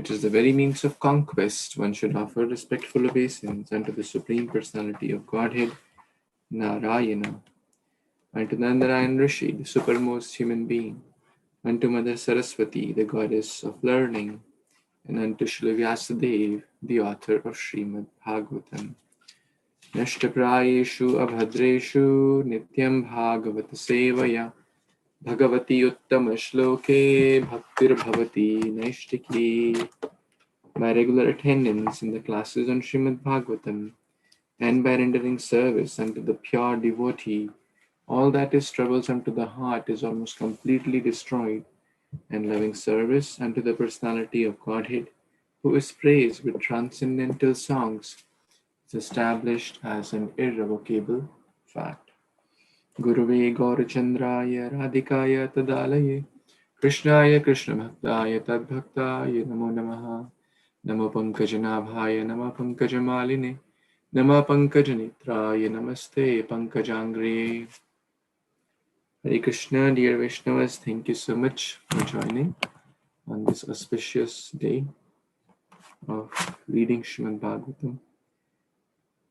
which is the very means of conquest, one should offer respectful obeisance unto the Supreme Personality of Godhead, Narayana, unto Nandarayan Rishi, the supermost human being, unto Mother Saraswati, the goddess of learning, and unto Śrīla Vyasadeva, the author of Śrīmad-Bhāgavatam. Nashtaprayeshu abhadreshu Nityam Bhagavata Sevaya Bhagavati Uttama Shloke Bhaktir Bhavati Naishtiki. By regular attendance in the classes on Srimad-Bhagvatam and by rendering service unto the pure devotee, all that is troublesome to the heart is almost completely destroyed, and loving service unto the Personality of Godhead, who is praised with transcendental songs, is established as an irrevocable fact. Guruve Gaurachandraya Radhikaya Tadalaye Krishnaya Krishna Bhaktaya Tadbhaktaya Namo Namaha Namo Pankajanabhaya Namo Pankajamaline Namo Pankajanitraya Namaste Pankajangre. Hare Krishna, dear Vaishnavas, thank you so much for joining on this auspicious day of reading Śrīmad Bhagavatam.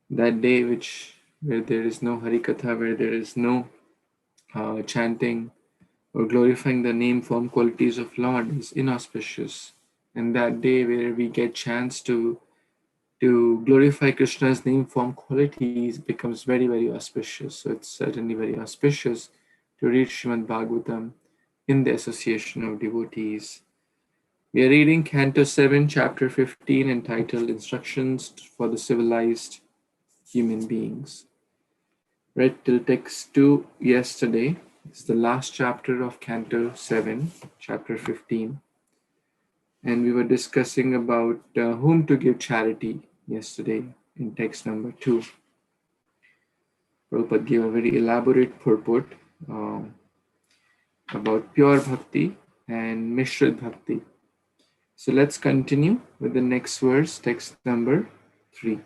That day where there is no Harikatha, where there is no chanting or glorifying the name, form, qualities of Lord is inauspicious. And that day where we get chance to glorify Krishna's name, form, qualities becomes very, very auspicious. So it's certainly very auspicious to read Śrīmad Bhagavatam in the association of devotees. We are reading Canto 7, Chapter 15, entitled Instructions for the Civilized Human Beings. Read till text 2 yesterday. It's the last chapter of Canto 7, Chapter 15. And we were discussing about whom to give charity yesterday in text number 2. Prabhupada gave a very elaborate purport about pure bhakti and mishrit bhakti. So let's continue with the next verse, text number 3.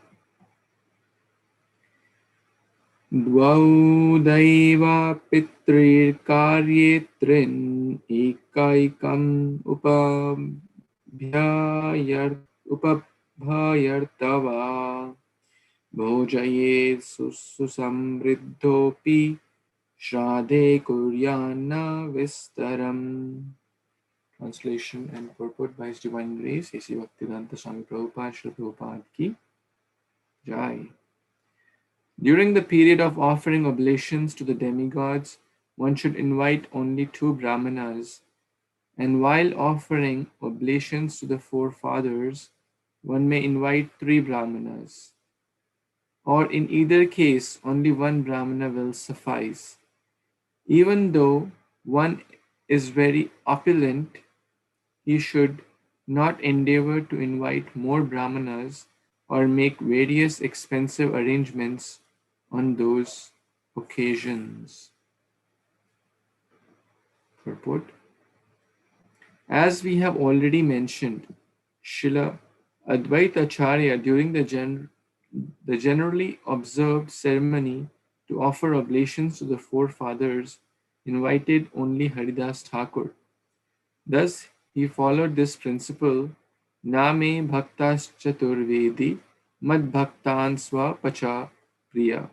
Dvau daiva pitrir karye trin ekaikam upabhayartava bhojaye susamriddhopi Shradhe Kuryana Vistaram. Translation and purport by His Divine Grace, A.C. Bhaktivedanta Swami Prabhupada, Srila Prabhupada Ki Jai. During the period of offering oblations to the demigods, one should invite only 2 brahmanas, and while offering oblations to the forefathers, one may invite 3 brahmanas. Or in either case, only 1 brahmana will suffice. Even though one is very opulent, he should not endeavor to invite more brahmanas or make various expensive arrangements on those occasions. Purport. As we have already mentioned, Srila Advaita Acharya during the generally observed ceremony to offer oblations to the forefathers invited only Haridas Thakur. Thus, he followed this principle, Name Bhaktas Chaturvedi Mad Bhaktan Swa Pacha Priya.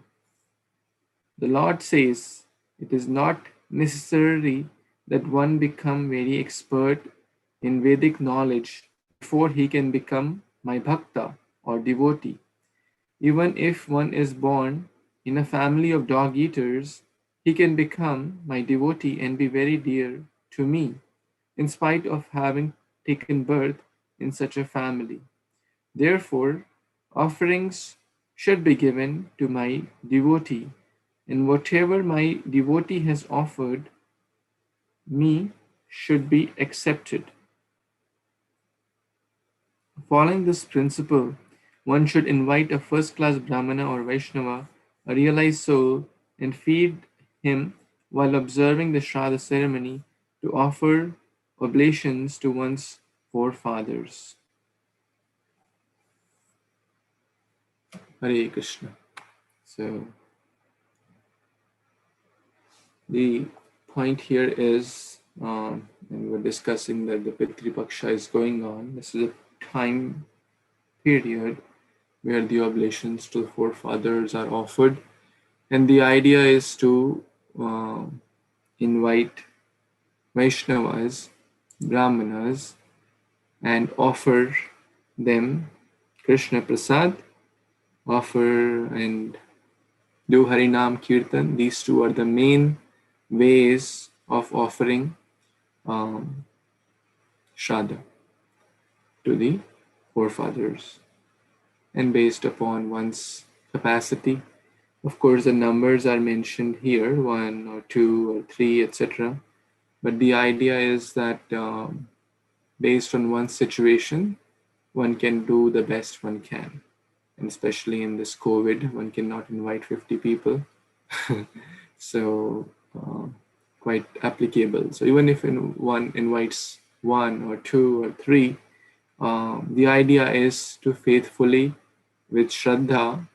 The Lord says, it is not necessary that one become very expert in Vedic knowledge before he can become my Bhakta or devotee. Even if one is born in a family of dog eaters, he can become my devotee and be very dear to me, in spite of having taken birth in such a family. Therefore, offerings should be given to my devotee, and whatever my devotee has offered me should be accepted. Following this principle, one should invite a first-class Brahmana or Vaishnava, a realized soul, and feed him while observing the Shraddha ceremony to offer oblations to one's forefathers. Hare Krishna. So, the point here is, and we're discussing that the Pitri Paksha is going on. This is time period where the oblations to the forefathers are offered. And the idea is to invite Vaishnavas, Brahmanas, and offer them Krishna Prasad, offer and do Harinam Kirtan. These two are the main ways of offering Shraddha to the forefathers, and based upon one's capacity. Of course, the numbers are mentioned here, 1 or 2 or 3, etc. But the idea is that based on one's situation, one can do the best one can. And especially in this COVID, one cannot invite 50 people. So quite applicable. So even if one invites 1 or 2 or 3, the idea is to faithfully, with Shraddha,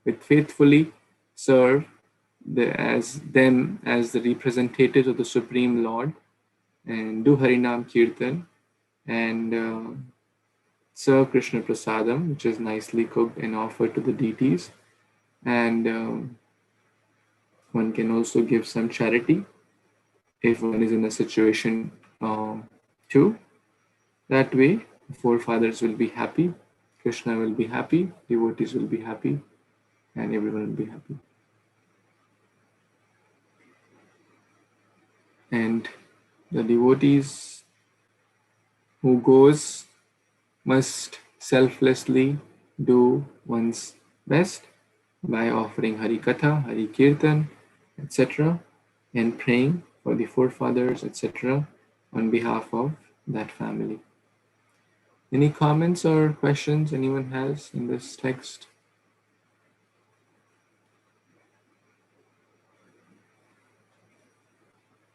with faithfully serve as the representatives of the Supreme Lord, and do Harinam Kirtan, and serve Krishna Prasadam, which is nicely cooked and offered to the deities. And one can also give some charity if one is in a situation too. That way, the forefathers will be happy, Krishna will be happy, devotees will be happy, and everyone will be happy. And the devotees who goes must selflessly do one's best by offering Hari Katha, Hari Kirtan, etc., and praying for the forefathers, etc., on behalf of that family. Any comments or questions anyone has in this text?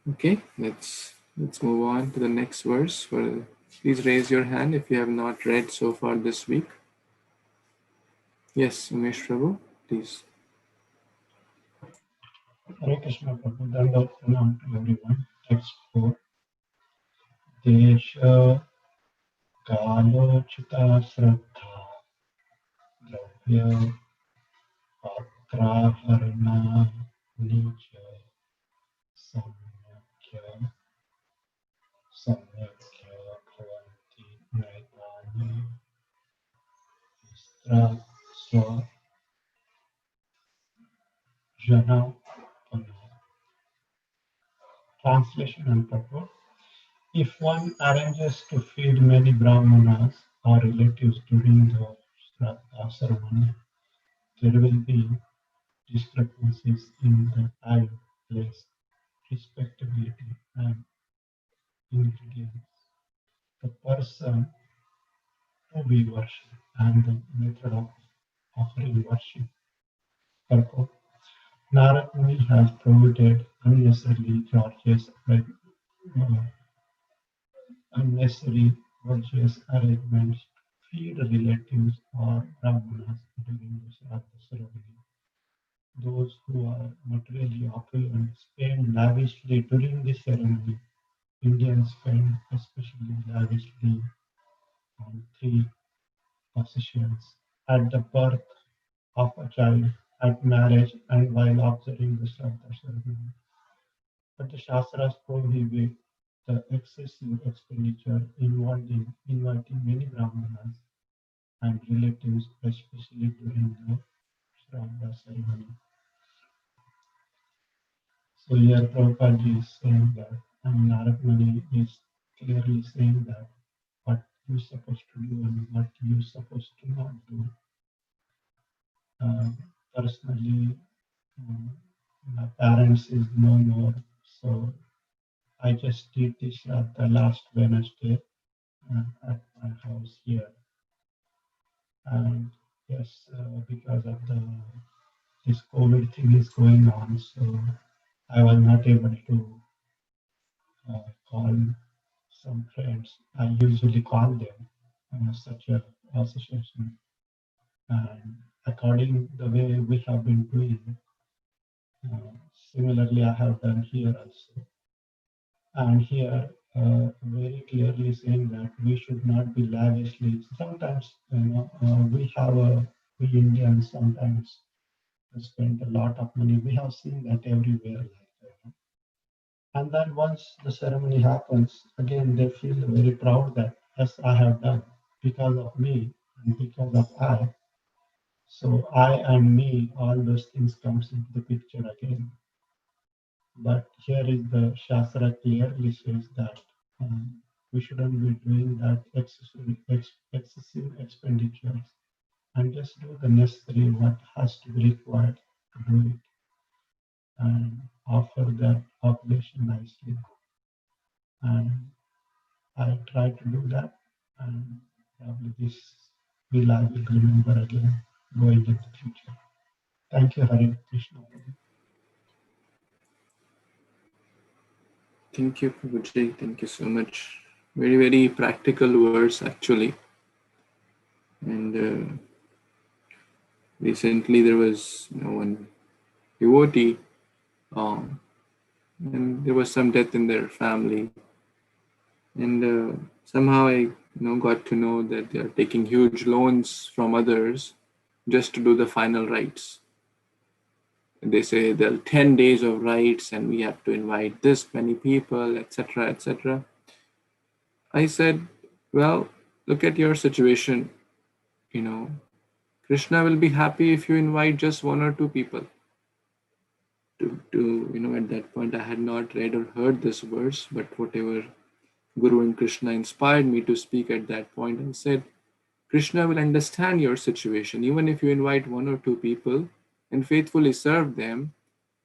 Okay, let's move on to the next verse. Please raise your hand if you have not read so far this week. Yes, Umesh Prabhu, please. Hare Krishna Prabhu, Dandavat Pranam to everyone. Text 4. Desha Kalochita Sraddha Dravya Patraharana Nija Samyakya Bhavanti Naitani Istra Swa Jana Pana. Translation and purport. If one arranges to feed many brahmanas or relatives during the Shraddha ceremony, there will be discrepancies in the time, place, respectability, and ingredients. The person to be worshipped and the method of offering worship. Purport. Narad Muni has prohibited unnecessary charges like unnecessary gorgeous arrangements to feed relatives or brahmanas during the Shraddha ceremony. Those who are materially opulent spend lavishly during the ceremony. Indians spend especially lavishly on 3 occasions: at the birth of a child, at marriage, and while observing the Shraddha ceremony. But the Shastras prohibit the excessive expenditure involved in inviting many brahmanas and relatives, especially during the Shraddha ceremony. So here Prabhupada is saying that, and Narad Muni is clearly saying that what you're supposed to do and what you're supposed to not do. Personally, my parents is no more, so I just did this the last Wednesday at my house here. And yes, because of this COVID thing is going on, so I was not able to call some friends. I usually call them such a association. And according the way we have been doing, similarly I have done here also. And here very clearly saying that we should not be lavishly. Sometimes, we Indians sometimes spend a lot of money. We have seen that everywhere like that. And then once the ceremony happens, again they feel very proud that yes, I have done because of me and because of I. So I and me, all those things comes into the picture again. But here is the Shastra clearly says that we shouldn't be doing that excessive expenditures and just do the necessary what has to be required to do it and offer that oblation nicely. And I try to do that, and probably this I will remember again going into the future. Thank you, Hare Krishna. Thank you, Prabhuji. Thank you so much. Very, very practical words, actually. And recently there was one devotee, and there was some death in their family. And somehow I got to know that they are taking huge loans from others just to do the final rites. They say there are 10 days of rites and we have to invite this many people, etc., etc. I said, well, look at your situation. Krishna will be happy if you invite just one or two people. At that point I had not read or heard this verse, but whatever Guru and Krishna inspired me to speak at that point and said, Krishna will understand your situation. Even if you invite one or two people and faithfully serve them,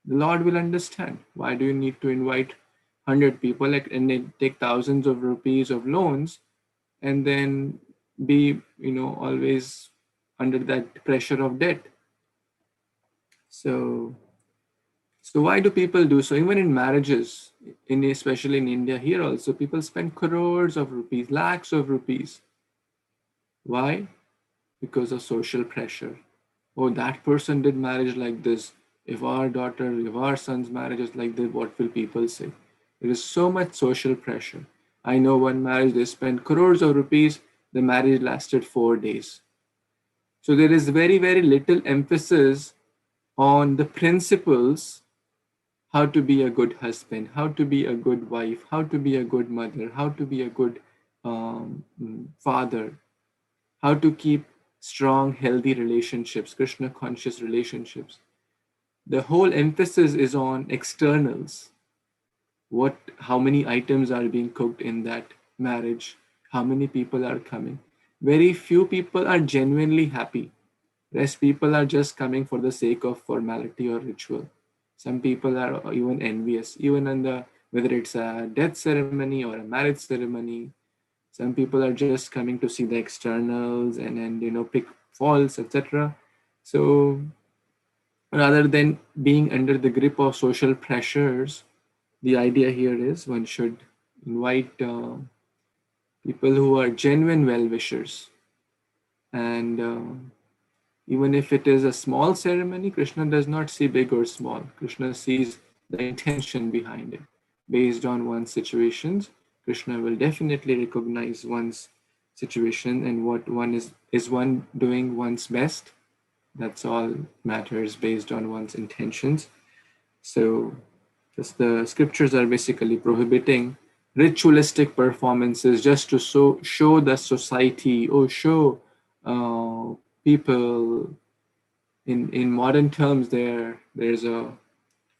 the Lord will understand. Why do you need to invite 100 people and then take thousands of rupees of loans and then be, always under that pressure of debt? So why do people do so? Even in marriages, especially in India, here also, people spend crores of rupees, lakhs of rupees. Why? Because of social pressure. Oh, that person did marriage like this. If our son's marriage is like this, what will people say? There is so much social pressure. I know one marriage, they spent crores of rupees, the marriage lasted 4 days. So there is very, very little emphasis on the principles, how to be a good husband, how to be a good wife, how to be a good mother, how to be a good father, how to keep strong, healthy relationships, Krishna conscious relationships. The whole emphasis is on externals. How many items are being cooked in that marriage? How many people are coming? Very few people are genuinely happy. Rest people are just coming for the sake of formality or ritual. Some people are even envious, even whether it's a death ceremony or a marriage ceremony. Some people are just coming to see the externals and pick faults, etc. So rather than being under the grip of social pressures, the idea here is one should invite people who are genuine well-wishers. And even if it is a small ceremony, Krishna does not see big or small. Krishna sees the intention behind it. Based on one's situations, Krishna will definitely recognize one's situation and what one is one doing one's best. That's all matters based on one's intentions. So just the scriptures are basically prohibiting ritualistic performances just to show the society or show people. In modern terms, there's a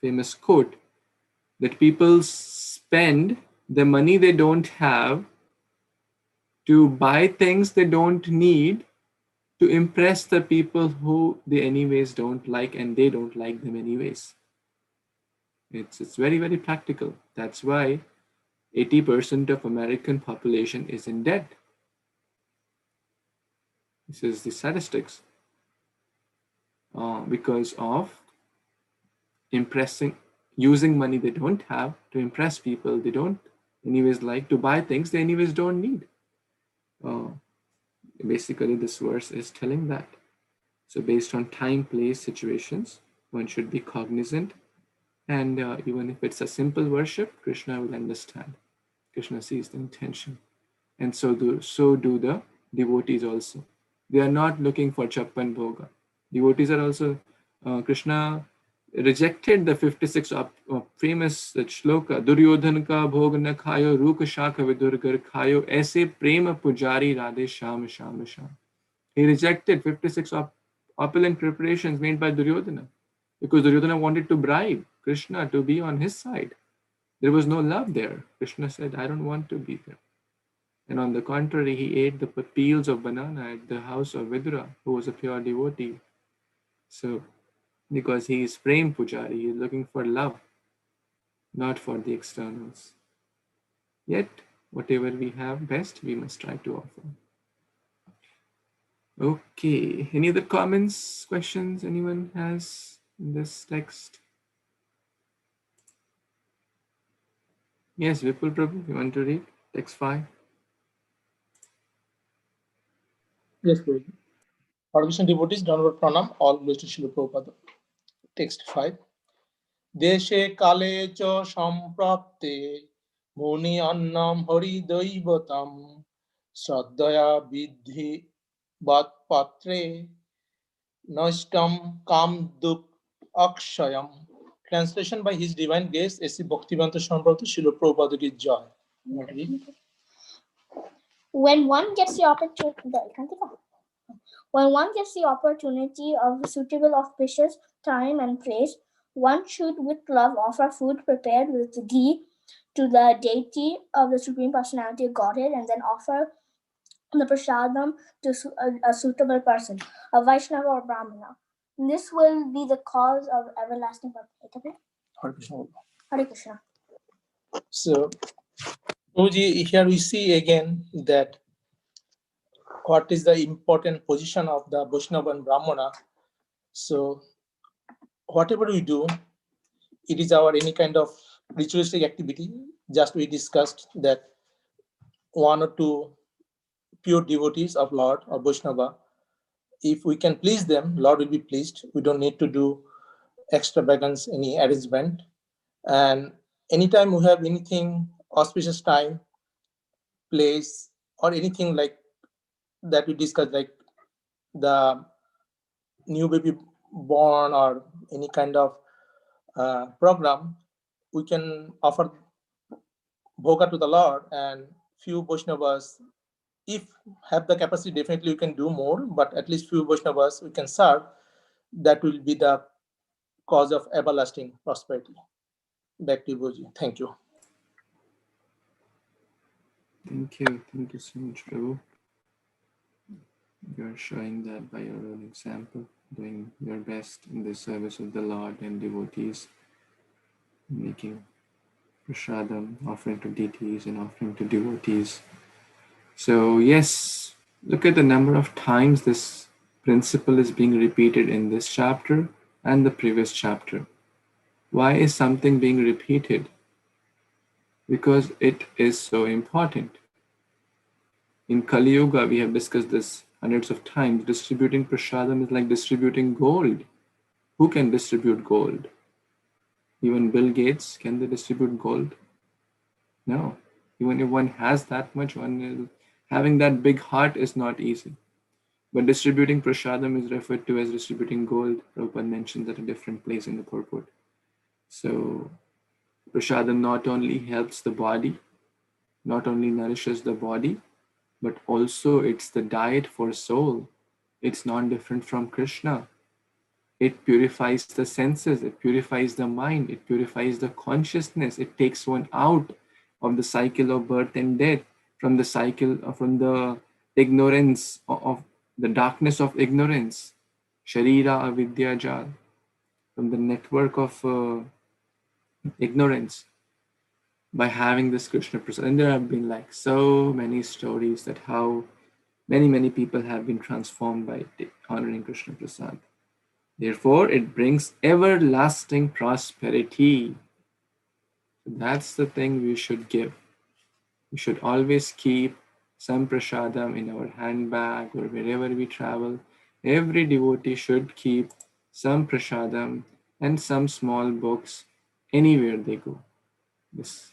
famous quote that people spend the money they don't have to buy things they don't need to impress the people who they anyways don't like, and they don't like them anyways. It's very, very practical. That's why 80% of American population is in debt. This is the statistics. Because of using money they don't have to impress people they don't anyways like, to buy things they anyways don't need. Basically, this verse is telling that. So based on time, place, situations, one should be cognizant. And even if it's a simple worship, Krishna will understand. Krishna sees the intention. And so do the devotees also. They are not looking for Chappan Bhoga. Devotees are also, Krishna rejected the 56 famous shloka, Duryodhan ka bhog na khayo, Ruka shaka vidurgar khayo, aise prema pujari radhe sham sham sham. He rejected 56 opulent preparations made by Duryodhana because Duryodhana wanted to bribe Krishna to be on his side. There was no love there. Krishna said, I don't want to be there. And on the contrary, he ate the peels of banana at the house of Vidura, who was a pure devotee. So, because he is Prem Pujari, he is looking for love, not for the externals. Yet, whatever we have best, we must try to offer. Okay, any other comments, questions anyone has in this text? Yes, Vipul Prabhu, you want to read text 5? Yes, Guruji. Hare Krishna devotees, downward pranam, all glories to Srila Prabhupada. Text 5. Deshe kale cha samprapte muni annam hari daivatam Shraddhaya vidhi vat patre Nashtam kam duk akshayam. Translation by His Divine Grace, A.C. Bhaktivedanta Swami Srila Prabhupada ki Jai. When one gets the opportunity of suitable auspicious time and place, one should with love offer food prepared with ghee to the deity of the Supreme Personality of Godhead, and then offer the prasadam to a suitable person, a Vaishnava or Brahmana. This will be the cause of everlasting bhakti. Hare Krishna. Hare Krishna. So, Guruji, here we see again that what is the important position of the Vaishnava and Brahmana. So, whatever we do, it is our any kind of ritualistic activity. Just we discussed that one or two pure devotees of Lord or Vaishnava, if we can please them, Lord will be pleased. We don't need to do extravagance, any arrangement. And anytime we have anything auspicious time, place, or anything like that we discussed, like the new baby born or any kind of program, we can offer bhoga to the Lord, and few Vaishnavas, if have the capacity, definitely we can do more, but at least few Vaishnavas we can serve. That will be the cause of everlasting prosperity. Back to you, Guruji. Thank you. Thank you so much, Prabhu. You are showing that by your own example, doing your best in the service of the Lord and devotees, making prasadam, offering to deities and offering to devotees. So yes, look at the number of times this principle is being repeated in this chapter and the previous chapter. Why is something being repeated? Because it is so important. In Kali Yuga, we have discussed this hundreds of times. Distributing prasadam is like distributing gold. Who can distribute gold? Even Bill Gates, can they distribute gold? No. Even if one has that much, having that big heart is not easy. But distributing prasadam is referred to as distributing gold. Prabhupada mentions at a different place in the purport. So prasadam not only helps the body, not only nourishes the body, but also it's the diet for soul. It's not different from Kṛṣṇa. It purifies the senses, it purifies the mind, it purifies the consciousness. It takes one out of the cycle of birth and death, from the cycle, from the ignorance of the darkness of ignorance, Sharira Avidya Jal, from the network of ignorance, by having this Krishna Prasad. And there have been like so many stories that how many people have been transformed by honoring Krishna Prasad. Therefore, it brings everlasting prosperity. That's the thing we should give. We should always keep some prasadam in our handbag or wherever we travel. Every devotee should keep some prasadam and some small books anywhere they go. This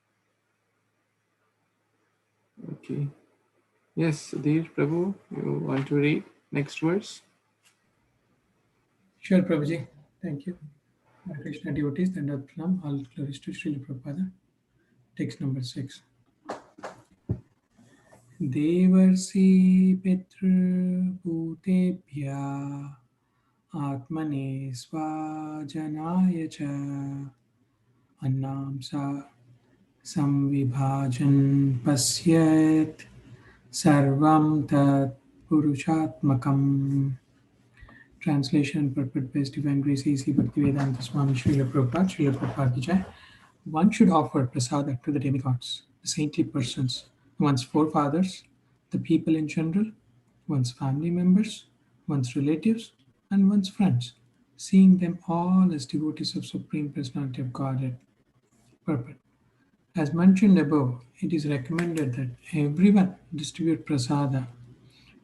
Okay. Yes, Sudhir Prabhu, you want to read next verse? Sure, Prabhuji. Thank you. Hare Krishna devotees, Dandavat Pranam. All glories to Srila Prabhupada. Text number 6. Devarsi Pitru Bhutebhya Atmane Svajanaya Cha Annam Sa Samvibhajan Pasyat Sarvam Tat Purushatmakam. Translation purport based Divine Grace A.C. Bhaktivedanta Swami Srila Prabhupada, Srila Prabhupada Ki Jai. One should offer prasada to the demigods, the saintly persons, one's forefathers, the people in general, one's family members, one's relatives, and one's friends, seeing them all as devotees of Supreme Personality of Godhead. Purport. As mentioned above, it is recommended that everyone distribute prasada,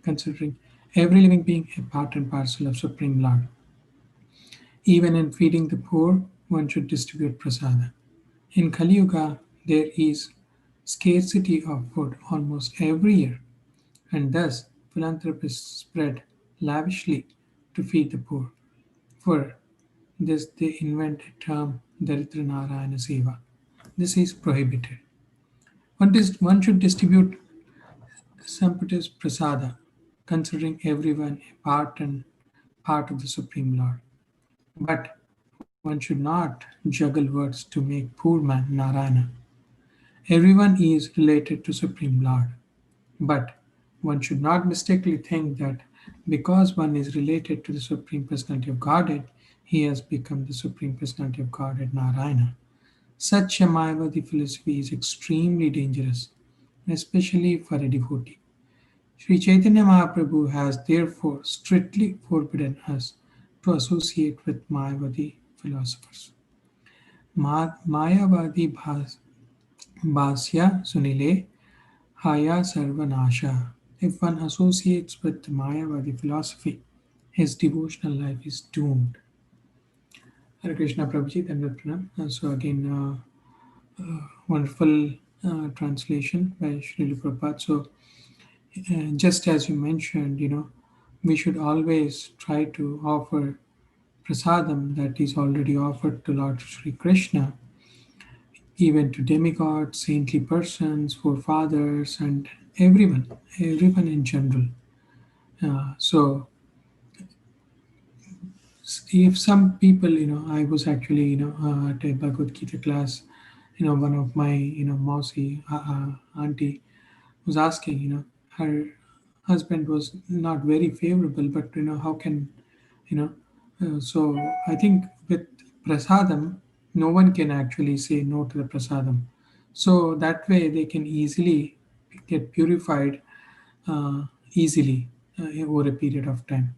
considering every living being a part and parcel of Supreme Lord. Even in feeding the poor, one should distribute prasada. In Kali Yuga, there is scarcity of food almost every year, and thus philanthropists spread lavishly to feed the poor. For this, they invent a term Daritra Narayana Seva. This is prohibited. One should distribute Sampatis Prasada, considering everyone a part of the Supreme Lord. But one should not juggle words to make poor man Narayana. Everyone is related to Supreme Lord, but one should not mistakenly think that because one is related to the Supreme Personality of Godhead, he has become the Supreme Personality of Godhead Narayana. Such a Mayavadi philosophy is extremely dangerous, especially for a devotee. Sri Chaitanya Mahaprabhu has therefore strictly forbidden us to associate with Mayavadi philosophers. Mayavadi Bhasya Sunile Haya Sarvanasha. If one associates with the Mayavadi philosophy, his devotional life is doomed. Hare Krishna Prabhuji, Dandavat Pranam. So again, wonderful translation by Srila Prabhupada. So just as you mentioned, we should always try to offer prasadam that is already offered to Lord Sri Krishna, even to demigods, saintly persons, forefathers, and everyone in general. So if some people, I was actually, at a Bhagavad Gita class, one of my, Mausi, auntie was asking, her husband was not very favorable, but, how can, you know, so I think with prasadam, no one can actually say no to the prasadam. So that way they can easily get purified easily over a period of time.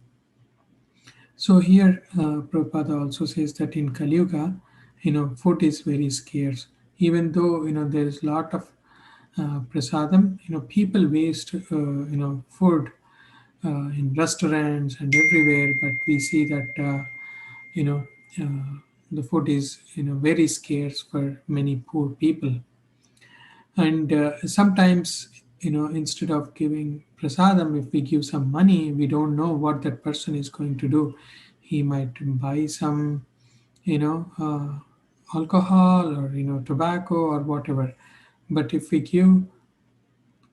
So here, Prabhupada also says that in Kali Yuga, food is very scarce. Even though there is a lot of prasadam, people waste food in restaurants and everywhere. But we see that you know the food is very scarce for many poor people. And sometimes, instead of giving prasadam, if we give some money, we don't know what that person is going to do. He might buy some, alcohol or, tobacco or whatever. But if we give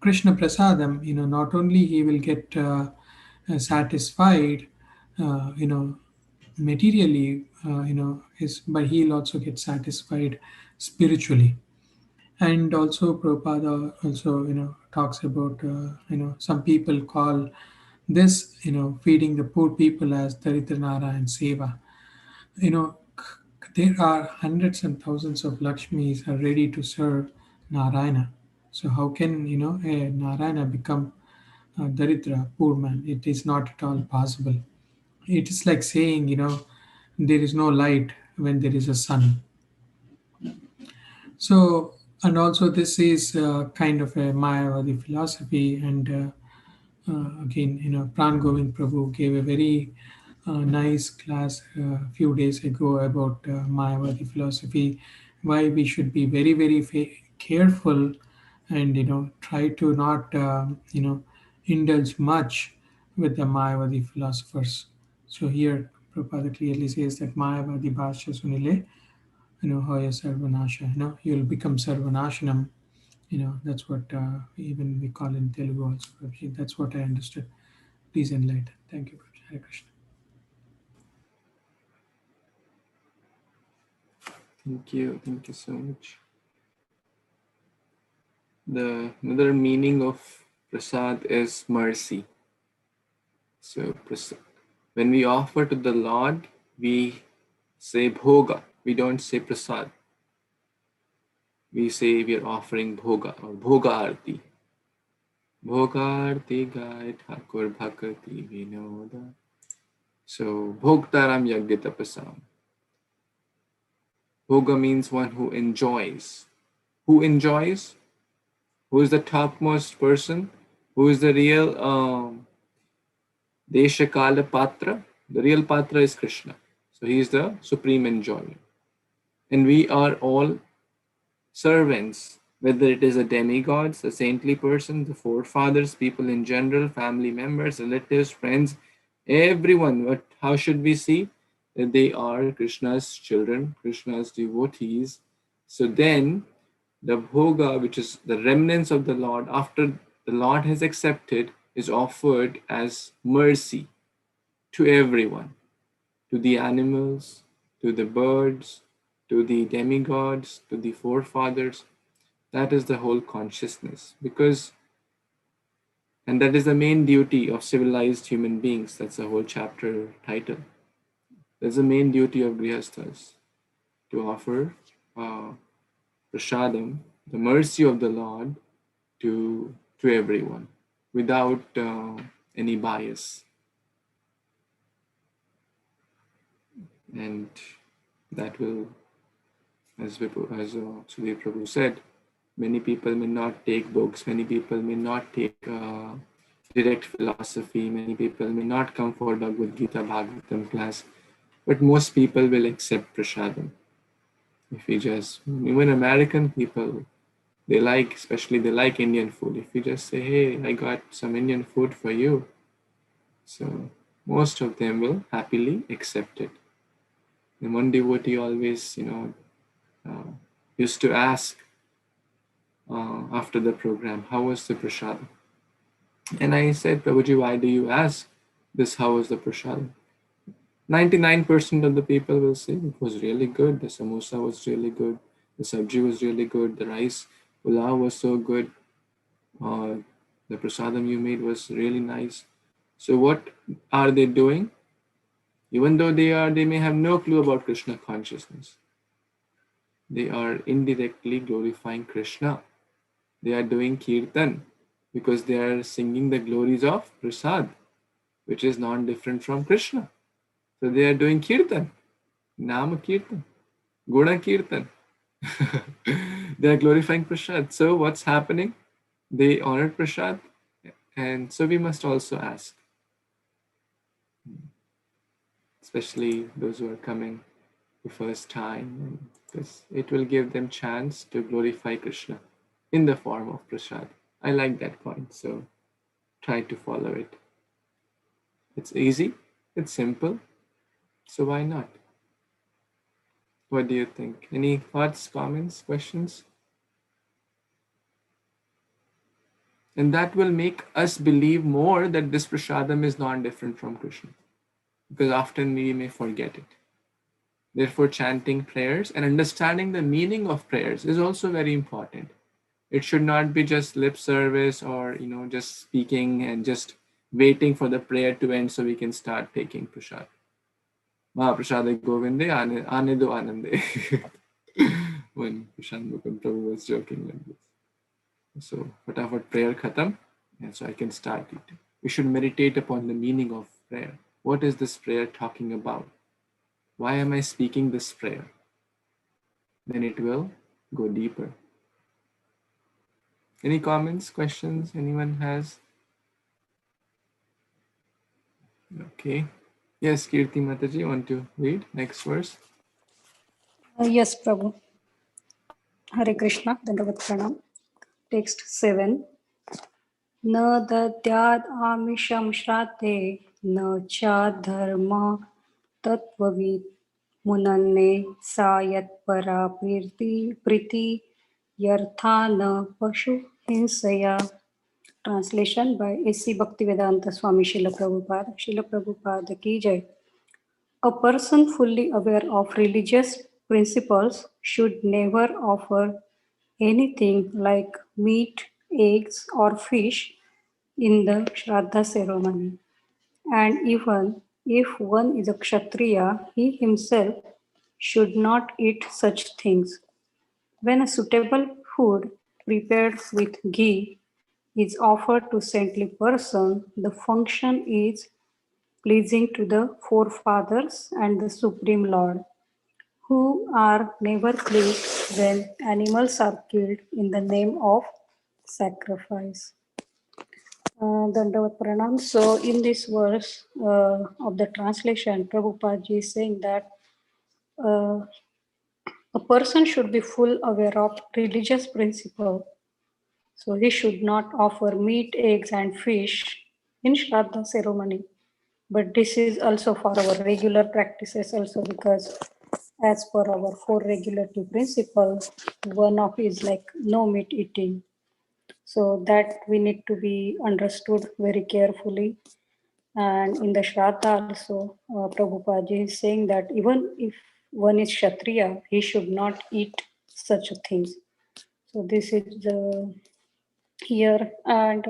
Krishna prasadam, not only he will get satisfied, materially, but he'll also get satisfied spiritually. And also Prabhupada also talks about some people call this feeding the poor people as Daritra Narayan Seva. There are hundreds and thousands of Lakshmis are ready to serve Narayana. So how can a Narayana become a Daritra, poor man? It is not at all possible. It is like saying there is no light when there is a sun. So, and also this is kind of a Mayavadi philosophy. And again, Pran Govind Prabhu gave a very nice class a few days ago about Mayavadi philosophy, why we should be very, very careful and try to not indulge much with the Mayavadi philosophers. So here Prabhupada clearly says that Mayavadi Bhashya Sunile, Hoya Sarvanasha, you'll become Sarvanashanam. That's what even we call in Telugu also. That's what I understood. Please enlighten. Thank you, Hare Krishna. Thank you so much. Another meaning of prasad is mercy. So when we offer to the Lord, we say bhoga. We don't say prasad. We say we are offering bhoga or bhoga arti. Bhoga arti gai thakur bhakati vinoda. So bhogtaram yagya tapasam. Bhoga means one who enjoys. Who enjoys? Who is the topmost person? Who is the real Deshakala Patra? The real Patra is Krishna. So he is the supreme enjoyer. And we are all servants, whether it is a demigods, a saintly person, the forefathers, people in general, family members, relatives, friends, everyone. How should we see? That they are Krishna's children, Krishna's devotees. So then the bhoga, which is the remnants of the Lord, after the Lord has accepted, is offered as mercy to everyone, to the animals, to the birds, to the demigods, to the forefathers. That is the whole consciousness. And that is the main duty of civilized human beings. That's the whole chapter title. That's the main duty of grihasthas, to offer prasadam, the mercy of the Lord, to everyone without any bias. And that will, as Sudhir Prabhu said, many people may not take books, many people may not take direct philosophy, many people may not come for Bhagavad Gita, Bhagavatam class, but most people will accept prasadam. If we just, even American people, they like Indian food. If you just say, hey, I got some Indian food for you, so most of them will happily accept it. And one devotee always, used to ask after the program, how was the prasad? And I said, Prabhuji, why do you ask this? How was the prasad? 99% of the people will say it was really good. The samosa was really good. The sabji was really good. The rice pulao was so good. The prasadam you made was really nice. So what are they doing? Even though they may have no clue about Krishna consciousness, they are indirectly glorifying Krishna. They are doing kirtan because they are singing the glories of prasad, which is not different from Krishna. So they are doing kirtan, nama kirtan, guna kirtan. They are glorifying prasad. So what's happening? They honor prasad, and so we must also ask, especially those who are coming the first time, because it will give them chance to glorify Krishna in the form of prasad. I like that point, so try to follow it. It's easy, it's simple, so why not? What do you think? Any thoughts, comments, questions? And that will make us believe more that this prasadam is not different from Krishna, because often we may forget it. Therefore, chanting prayers and understanding the meaning of prayers is also very important. It should not be just lip service or just speaking and just waiting for the prayer to end so we can start taking prasad. Mahaprasade Govinde Ane do Anande. When Prashant Mukund Prabhu was joking like this. So, fatafat prayer khatam, and so I can start it. We should meditate upon the meaning of prayer. What is this prayer talking about? Why am I speaking this prayer? Then it will go deeper. Any comments, questions anyone has? Okay. Yes, Kirti Mataji, you want to read next verse? Yes, Prabhu. Hare Krishna, Dandavat Pranam. Text 7. न दद्याद् आमिषं श्राद्धे न च धर्म तत्त्ववित् मुनन्ने सा यत्परा प्रीति यर्था न पशु हिंसया. Translation by A.C. Bhaktivedanta Swami Srila Prabhupada. Srila Prabhupada ki jai. A person fully aware of religious principles should never offer anything like meat, eggs, or fish in the Shraddha ceremony. And even if one is a Kshatriya, he himself should not eat such things. When a suitable food prepared with ghee is offered to saintly person, the function is pleasing to the forefathers and the Supreme Lord, who are never pleased when animals are killed in the name of sacrifice. Dandavat Pranam. So, in this verse of the translation, Prabhupada ji is saying that uh, a person should be full aware of religious principle. So, he should not offer meat, eggs, and fish in Shraddha ceremony. But this is also for our regular practices also, because as per our four regulative principles, one of is like no meat eating. So that we need to be understood very carefully. And in the Shraddha also, Prabhupada is saying that even if one is Kshatriya, he should not eat such things. So this is the here, and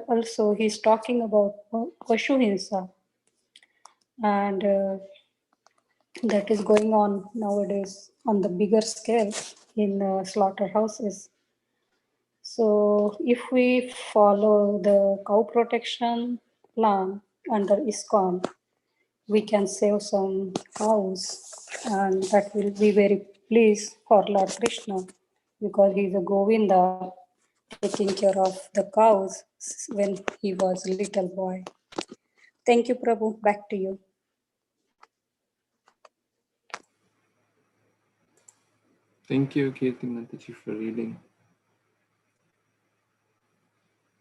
also he's talking about Pashu Hinsa, and that is going on nowadays on the bigger scale in slaughterhouses. So if we follow the cow protection plan under ISKCON, we can save some cows, and that will be very pleased for Lord Krishna, because he is a Govinda taking care of the cows when he was a little boy. Thank you, Prabhu. Back to you. Thank you, Kirti Mataji, for reading.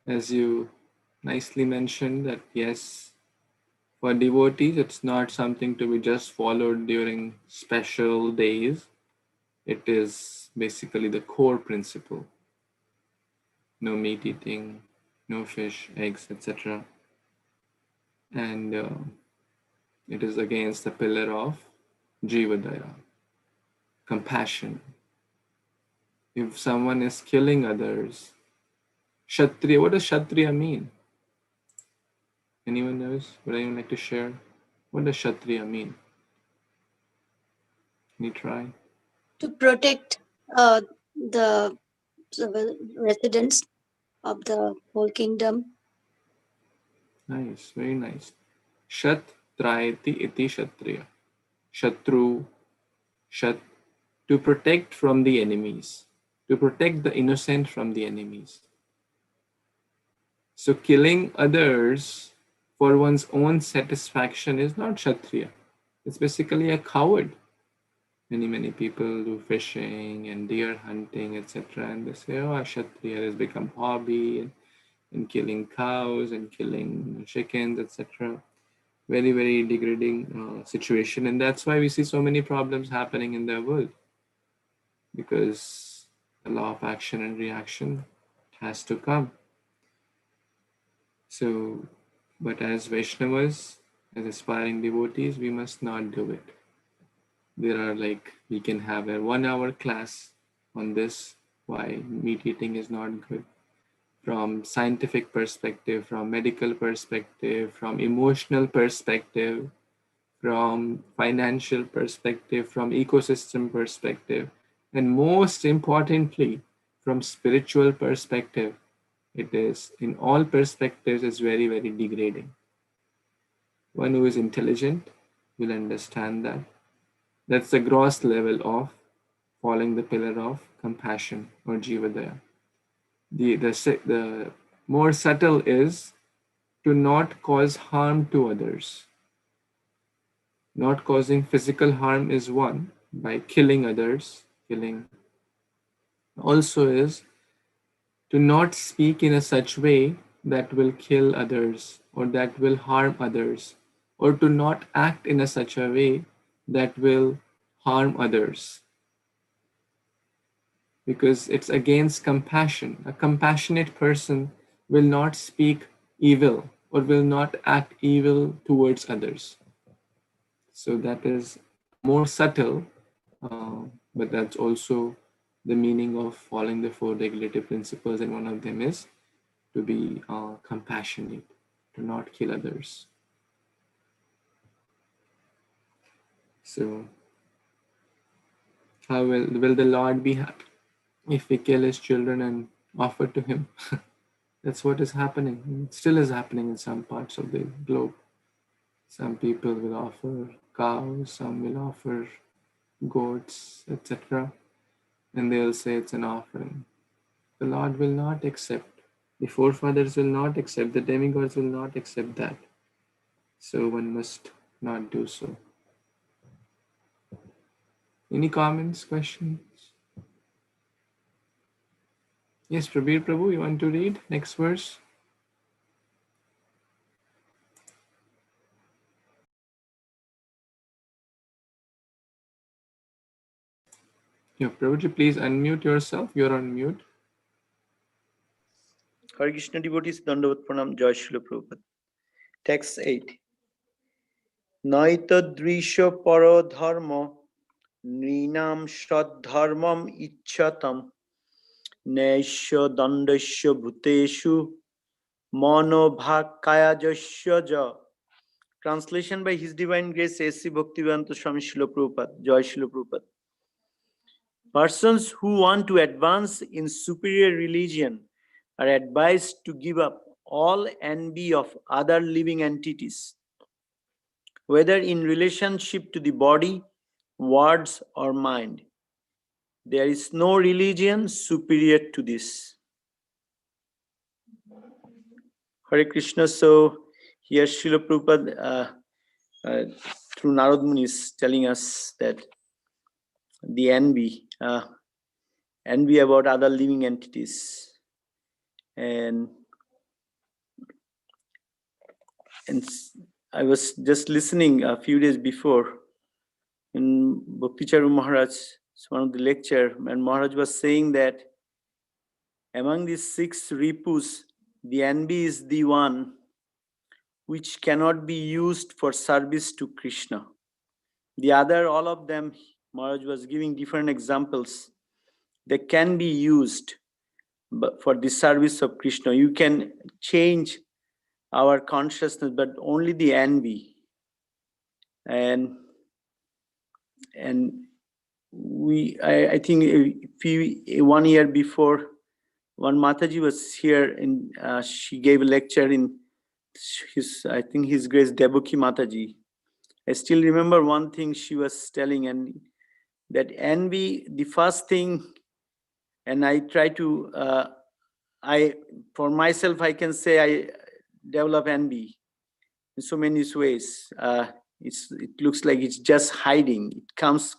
As you nicely mentioned, that yes, for devotees, it's not something to be just followed during special days. It is basically the core principle. No meat eating, no fish, eggs, etc. And it is against the pillar of Jivadaya, compassion. If someone is killing others, Kshatriya, what does Kshatriya mean? Anyone knows? Would anyone like to share? What does Kshatriya mean? Can you try? To protect the residents of the whole kingdom. Nice, very nice. Shat trayati iti Kshatriya. Shatru, Shat, to protect from the enemies, to protect the innocent from the enemies. So killing others for one's own satisfaction is not Kshatriya. It's basically a coward. Many people do fishing and deer hunting, etc. And they say, oh, Kshatriya has become hobby and killing cows and killing chickens, etc. Very degrading situation. And that's why we see so many problems happening in the world. Because the law of action and reaction has to come. So, but as Vaishnavas, as aspiring devotees, we must not do it. There are we can have a 1 hour class on this, why meat eating is not good. From scientific perspective, from medical perspective, from emotional perspective, from financial perspective, from ecosystem perspective, and most importantly, from spiritual perspective. It is, in all perspectives, is very degrading. One who is intelligent will understand that. That's the gross level of following the pillar of compassion or Jivadaya. The more subtle is to not cause harm to others. Not causing physical harm is one, by killing others. Killing also is to not speak in a such way that will kill others or that will harm others, or to not act in a such a way that will harm others, because it's against compassion. A compassionate person will not speak evil or will not act evil towards others. So that is more subtle, but that's also the meaning of following the four regulative principles, and one of them is to be compassionate, to not kill others. So how will the Lord be happy if we kill his children and offer to him? That's what is happening. It still is happening in some parts of the globe. Some people will offer cows, some will offer goats, etc. And they'll say it's an offering. The Lord will not accept. The forefathers will not accept. The demigods will not accept that. So one must not do so. Any comments, questions? Yes, Prabir Prabhu, you want to read next verse? Yeah, Prabhuji, please unmute yourself. You're on mute. Hare Krishna devotees, Dandavat Pranam, Jai Srila Prabhupada. Text 8. Naita drisha paro dharma nrinam shadharmam ichchatam naisya dandasya bhuteshu mano bhakayajasya ja. Translation by His Divine Grace A.C. Bhaktivedanta Swami Srila Prabhupada. Jai Srila Prabhupada. Persons who want to advance in superior religion are advised to give up all envy of other living entities, whether in relationship to the body, words, or mind. There is no religion superior to this. Hare Krishna. So here Srila Prabhupada through Narad Muni is telling us that the envy about other living entities, and I was just listening a few days before in Bhakti Charu Maharaj, one of the lecture, and Maharaj was saying that among these 6 ripus, the envy is the one which cannot be used for service to Krishna. The other, all of them, Maharaj was giving different examples. They can be used for the service of Krishna. You can change our consciousness, but only the envy. And I think 1 year before, one Mataji was here and she gave a lecture in I think His Grace Devaki Mataji. I still remember one thing she was telling, and that envy, the first thing, and I try to, for myself, I can say I develop envy in so many ways. It looks like it's just hiding. It comes.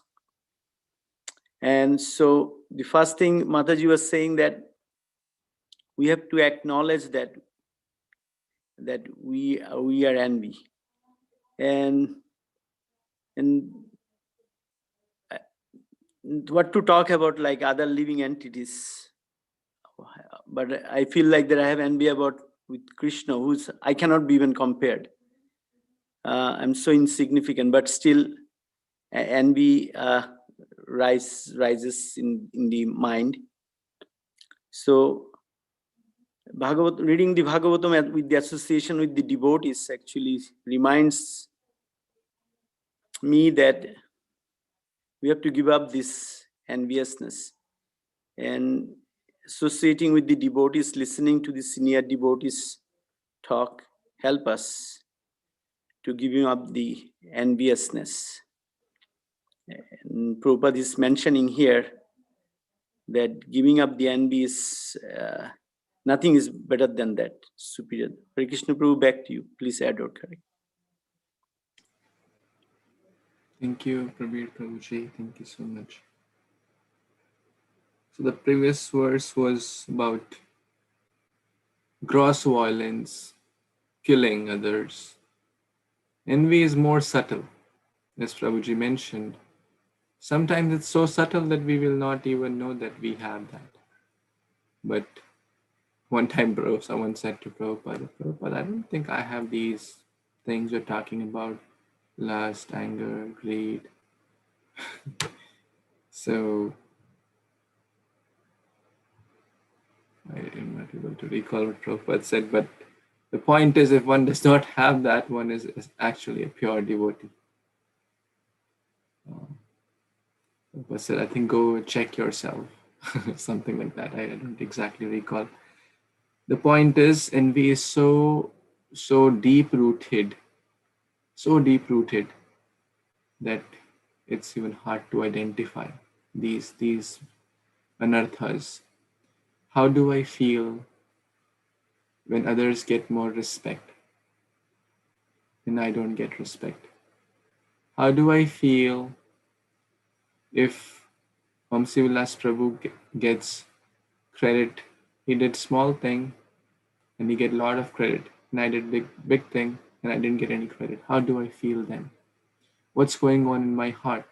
And so the first thing Mataji was saying, that we have to acknowledge that we are envy. And what to talk about like other living entities. But I feel like that I have envy with Krishna, who's I cannot be even compared. I'm so insignificant, but still envy rises in the mind. So reading the Bhagavatam with the association with the devotees actually reminds me that we have to give up this enviousness, and associating with the devotees, listening to the senior devotees talk, help us to giving up the enviousness. And Prabhupada is mentioning here that giving up the envy is nothing is better than that, superior. Hare Krishna Prabhu, back to you. Please add or correct. Thank you, Prabir Prabhuji. Thank you so much. So the previous verse was about gross violence, killing others. Envy is more subtle, as Prabhuji mentioned. Sometimes it's so subtle that we will not even know that we have that. But one time, someone said to Prabhupada, Prabhupada, I don't think I have these things you're talking about, lust, anger, greed. So I am not able to recall what Prabhupada said, but the point is, if one does not have that, one is actually a pure devotee. Prabhupada said, I think go check yourself, something like that. I don't exactly recall. The point is, envy is so deep-rooted, that it's even hard to identify these anarthas. How do I feel when others get more respect and I don't get respect? How do I feel if Vamsi Vilas Prabhu gets credit? He did small thing and he get a lot of credit, and I did big thing and I didn't get any credit. How do I feel then? What's going on in my heart?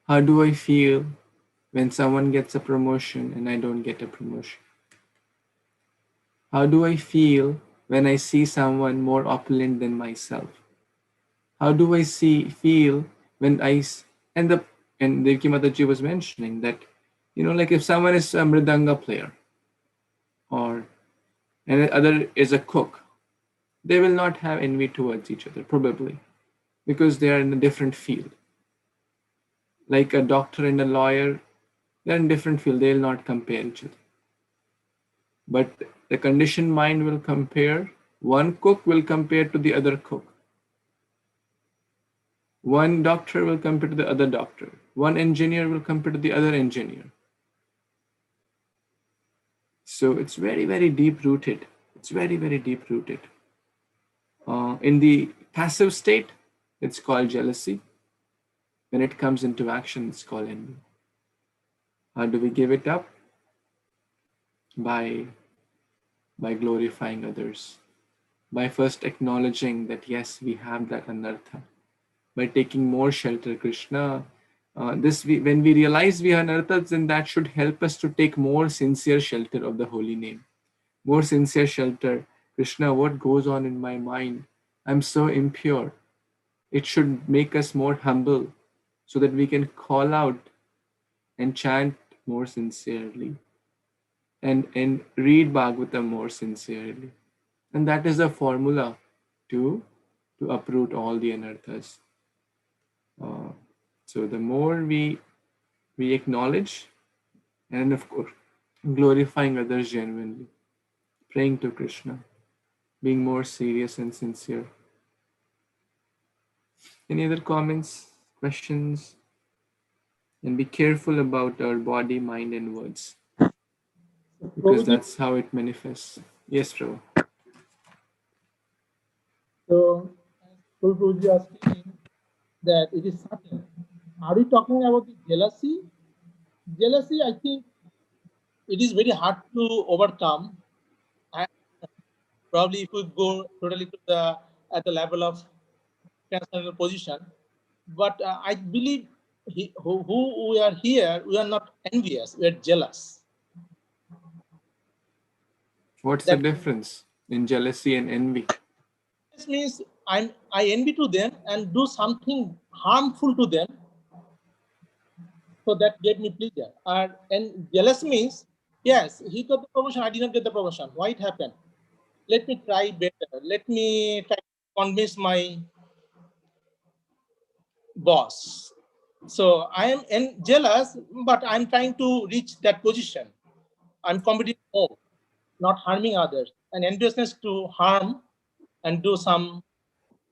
How do I feel when someone gets a promotion and I don't get a promotion? How do I feel when I see someone more opulent than myself? How do I feel when and Devki Mataji was mentioning that, like if someone is a mridanga player and the other is a cook, they will not have envy towards each other, probably, because they are in a different field. Like a doctor and a lawyer, they're in different field, they will not compare each other. But the conditioned mind will compare. One cook will compare to the other cook. One doctor will compare to the other doctor. One engineer will compare to the other engineer. So it's very, very deep rooted. It's very, very deep rooted. In the passive state, it's called jealousy. When it comes into action, it's called envy. How do we give it up? By glorifying others. By first acknowledging that yes, we have that anartha. By taking more shelter, Kṛṣṇa. When we realize we are anarthas, then that should help us to take more sincere shelter of the holy name. More sincere shelter. Kṛṣṇa, what goes on in my mind? I'm so impure. It should make us more humble so that we can call out and chant more sincerely and read Bhagavatam more sincerely. And that is the formula to uproot all the anarthas. So the more we acknowledge, and of course, glorifying others genuinely, praying to Kṛṣṇa, being more serious and sincere. Any other comments, questions? And be careful about our body, mind, and words, because Prabhuji, that's how it manifests. Yes, Prabhu. so Prabhuji are saying that it is subtle. Are we talking about the jealousy? Jealousy, I think it is very hard to overcome. And probably if we go totally to at the level of transcendental position, but I believe who we are here, we are not envious, we are jealous. What's the That difference in jealousy and envy? this means I envy to them and do something harmful to them, so that gave me pleasure. And jealous means, yes, he got the promotion, I did not get the promotion. Why it happened? Let me try better. Let me try to convince my boss. So I am jealous, but I'm trying to reach that position. I'm competing more, not harming others. And enviousness to harm and do some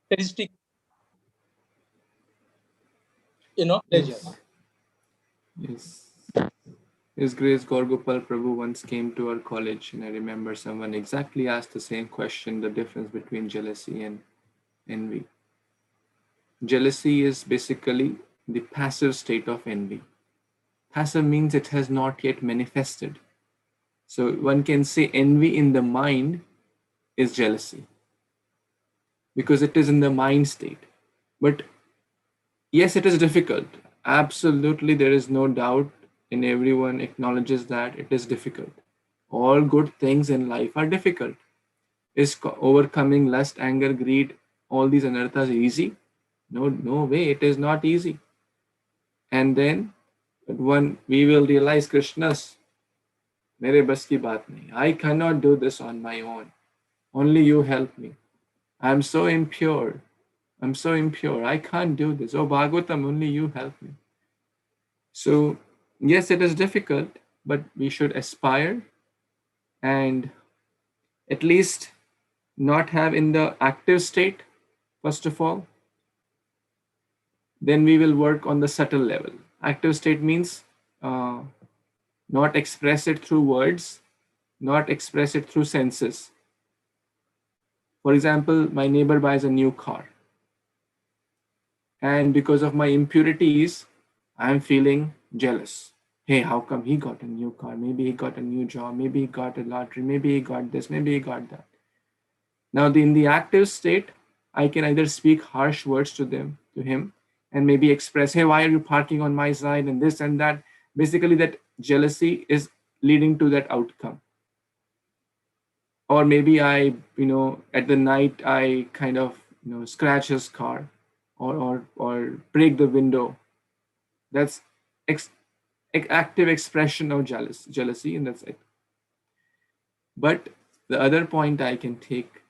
sadistic, pleasure. Yes. His Grace Gorgopal Prabhu once came to our college, and I remember someone exactly asked the same question, the difference between jealousy and envy. Jealousy is basically the passive state of envy. Passive means it has not yet manifested. So one can say envy in the mind is jealousy, because it is in the mind state. But yes, it is difficult. Absolutely, there is no doubt, and everyone acknowledges that it is difficult. All good things in life are difficult. Is overcoming lust, anger, greed, all these anarthas easy? No, no way, it is not easy. And then when we will realize Krishna's, mere bas ki baat nahi. I cannot do this on my own. Only you help me. I'm so impure. I'm so impure. I can't do this. Oh Bhagavatam, only you help me. So yes, it is difficult, but we should aspire and at least not have in the active state, first of all. Then we will work on the subtle level. Active state means not express it through words, not express it through senses. For example, my neighbor buys a new car, and because of my impurities, I'm feeling jealous. Hey, how come he got a new car? Maybe he got a new job, maybe he got a lottery, maybe he got this, maybe he got that. Now, in the active state, I can either speak harsh words to him, and maybe express, hey, why are you parking on my side, and this and that. Basically, that jealousy is leading to that outcome. Or maybe I, at the night, I kind of, scratch his car, or break the window. That's active expression of jealousy, and that's it. But the other point I can take,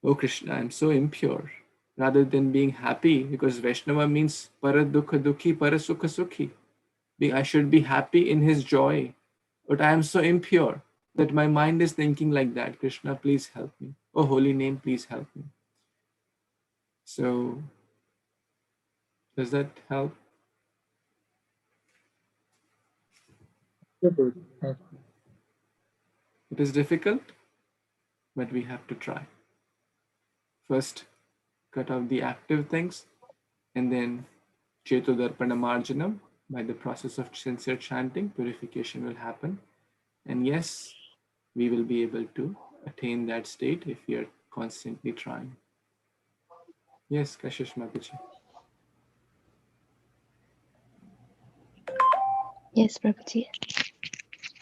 oh Krishna, I'm so impure, rather than being happy, because Vaishnava means para dukha dukhi, para sukha sukhi. I should be happy in his joy, but I am so impure that my mind is thinking like that. Krishna, please help me. Oh holy name, please help me. So does that help? It is difficult, but we have to try. First, cut out the active things, and then Chetodarpana Marjanam, by the process of sincere chanting, purification will happen. And yes, we will be able to attain that state if we are constantly trying. Yes, Kashish Mataji. Yes, Prabhuji.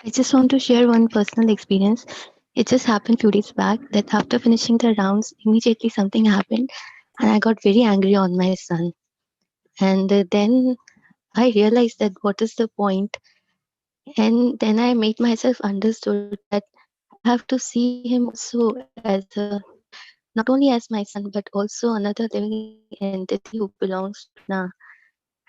I just want to share one personal experience. It just happened few days back that after finishing the rounds, immediately something happened and I got very angry on my son. And then I realized that what is the point? And then I made myself understood that I have to see him also as not only as my son, but also another living entity who belongs to Kṛṣṇa.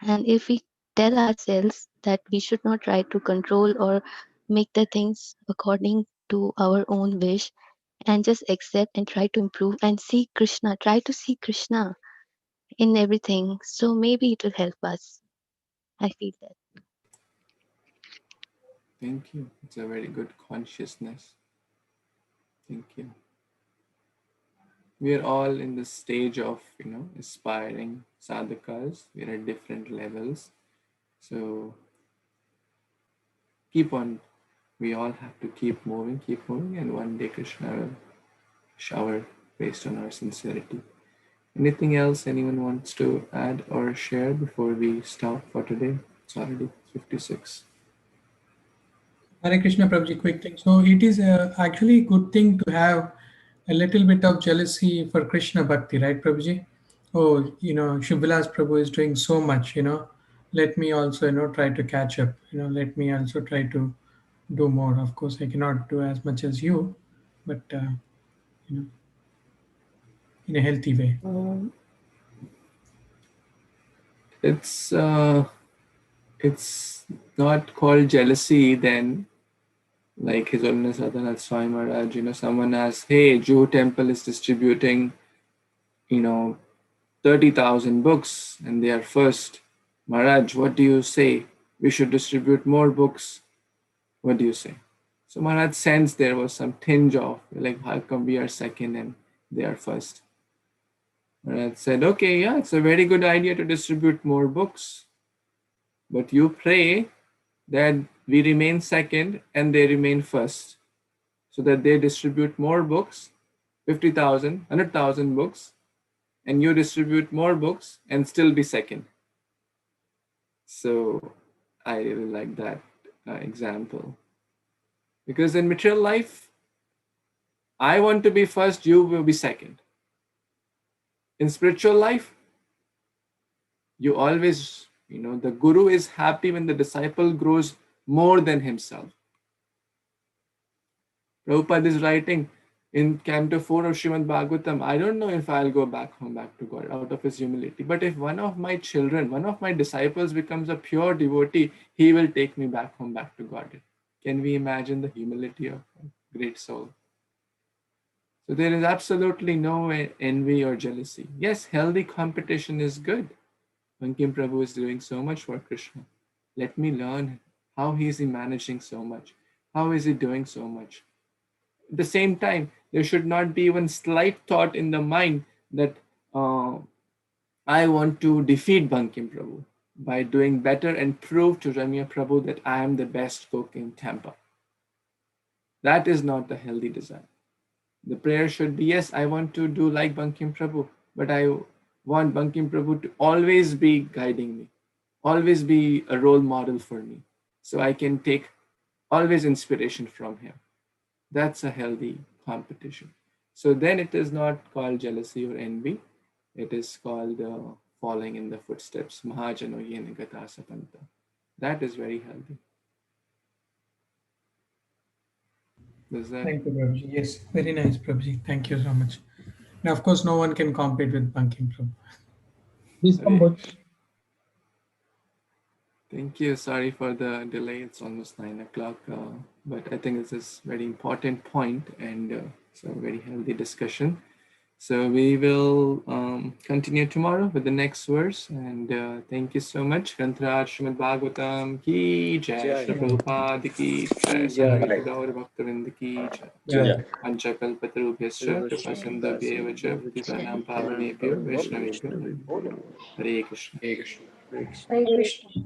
And if we tell ourselves that we should not try to control or make the things according to our own wish and just accept and try to improve and see Krishna, try to see Krishna in everything. So maybe it will help us. I feel that. Thank you. It's a very good consciousness. Thank you. We are all in the stage of, aspiring sadhakas. We are at different levels. So keep on. We all have to keep moving, and one day Krishna will shower based on our sincerity. Anything else anyone wants to add or share before we stop for today? It's already 56. Hare Krishna Prabhuji, quick thing. So it is actually a good thing to have a little bit of jealousy for Krishna Bhakti, right Prabhuji? Oh, Shubhalas Prabhu is doing so much, let me also, try to catch up, let me also try to do more. Of course, I cannot do as much as you, but, in a healthy way. It's not called jealousy then. Like His Holiness Radhanath Swami Maharaj, someone asks, hey, Juhu Temple is distributing, 30,000 books and they are first. Maharaj, what do you say? We should distribute more books. What do you say? So Maharaj sensed there was some tinge of, like, how come we are second and they are first? Maharaj said, okay, yeah, it's a very good idea to distribute more books. But you pray that we remain second and they remain first, so that they distribute more books, 50,000, 100,000 books, and you distribute more books and still be second. So I really like that example. Because in material life, I want to be first, you will be second. In spiritual life, you always, the guru is happy when the disciple grows more than himself. Prabhupada is writing in Canto 4 of Śrīmad-Bhāgavatam, I don't know if I'll go back home, back to God, out of his humility. But if one of my children, one of my disciples becomes a pure devotee, he will take me back home, back to God. Can we imagine the humility of a great soul? So there is absolutely no envy or jealousy. Yes, healthy competition is good. Bankim Prabhu is doing so much for Kṛṣṇa. Let me learn how he is managing so much. How is he doing so much? At the same time, there should not be even slight thought in the mind that I want to defeat Bankim Prabhu by doing better and prove to Ramya Prabhu that I am the best cook in Tampa. That is not the healthy desire. The prayer should be, yes, I want to do like Bankim Prabhu, but I want Bankim Prabhu to always be guiding me, always be a role model for me, so I can take always inspiration from him. That's a healthy competition. So then it is not called jealousy or envy. It is called following in the footsteps. Mahajano yena gata sapanta. That is very healthy. Thank you, Prabhuji. Yes, very nice, Prabhuji. Thank you so much. Now, of course, no one can compete with Bankim Prabhu. Thank you. Sorry for the delay. It's almost 9 o'clock. But I think this is a very important point and it's a very healthy discussion. So we will continue tomorrow with the next verse. And thank you so much. Grantaraj Śrīmad-Bhāgavatam ki jai. Shri Prabhupada ki jai. Samaveta Gaur Bhaktavinda ki jai. Panchakalpatarubhyascha Kripasindhabhyevacha cha Patitanam Pavanebhyo Vaishnavebhyo Namo. Hare Krishna. Hey, Krishna. Hare Krishna.